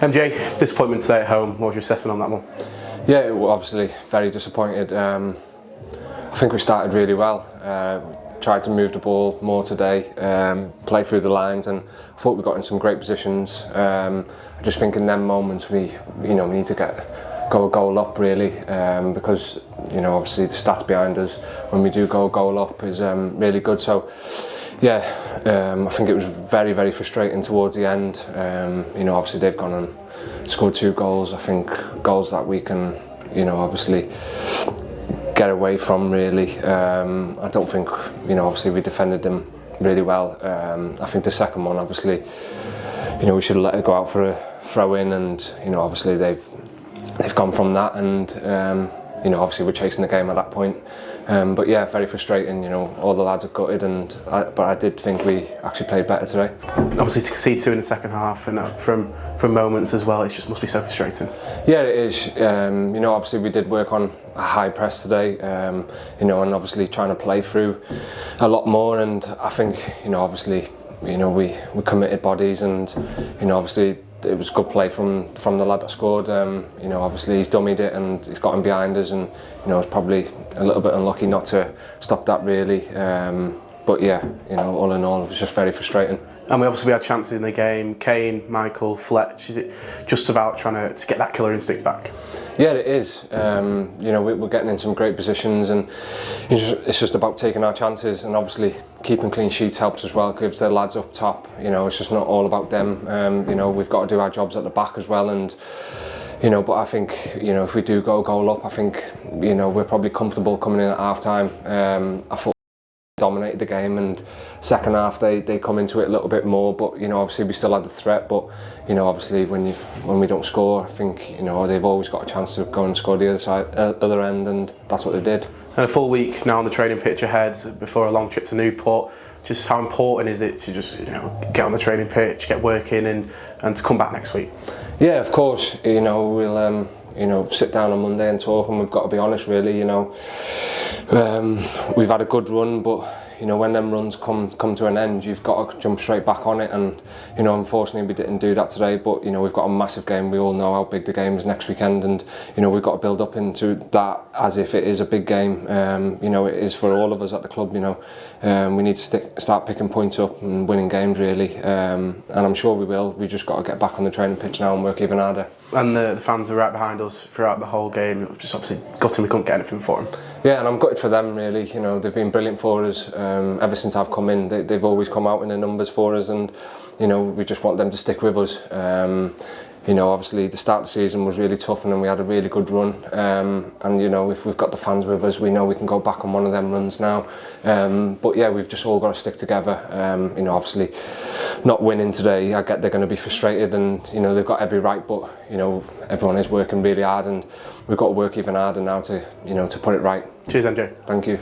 MJ, disappointment today at home. What was your assessment on that one? Yeah, well, obviously very disappointed. I think we started really well. Tried to move the ball more today, play through the lines, and I thought we got in some great positions. I just think in them moments we need to go a goal up really, because obviously the stats behind us when we do go a goal up is really good. So yeah, I think it was very, very frustrating towards the end. Obviously they've gone and scored 2 goals. I think goals that we can, obviously get away from really. I don't think, obviously we defended them really well. I think the second one, obviously, we should have let it go out for a throw in, and obviously they've gone from that, and obviously we're chasing the game at that point. But yeah, very frustrating. All the lads are gutted, but I did think we actually played better today. Obviously to concede 2 in the second half, and from moments as well, it just must be so frustrating. Yeah, it is. Obviously we did work on a high press today, and obviously trying to play through a lot more. And I think obviously we committed bodies, and obviously it was good play from the lad that scored. Obviously he's dummied it and he's got him behind us, and it's probably a little bit unlucky not to stop that really. But yeah, all in all, it was just very frustrating. And we had chances in the game. Kane, Michael, Fletch. Is it just about trying to get that killer instinct back? Yeah, it is. We're getting in some great positions, and it's just about taking our chances, and obviously keeping clean sheets helps as well. Gives the lads up top. It's just not all about them. We've got to do our jobs at the back as well, and but I think if we do go goal up, I think we're probably comfortable coming in at half time. I thought dominated the game, and second half they come into it a little bit more, but obviously we still had the threat. But obviously when we don't score, I think they've always got a chance to go and score the other end, and that's what they did. And a full week now on the training pitch ahead before a long trip to Newport. Just how important is it to just get on the training pitch, get working, and to come back next week? Yeah, of course. We'll sit down on Monday and talk, and we've got to be honest really. We've had a good run, but when them runs come to an end, you've got to jump straight back on it, and unfortunately we didn't do that today. But we've got a massive game. We all know how big the game is next weekend, and we've got to build up into that as if it is a big game. It is for all of us at the club. We need to start picking points up and winning games really, and I'm sure we will. We just got to get back on the training pitch now and work even harder. And the fans are right behind us throughout the whole game. Just obviously gutting we couldn't get anything for them. Yeah, and I'm gutted for them really. They've been brilliant for us ever since I've come in. They've always come out in the numbers for us, and we just want them to stick with us. Obviously the start of the season was really tough, and then we had a really good run. And if we've got the fans with us, we know we can go back on one of them runs now. But yeah, we've just all got to stick together. Obviously not winning today, I get they're going to be frustrated, and they've got every right. But everyone is working really hard, and we've got to work even harder now to put it right. Cheers, MJ. Thank you.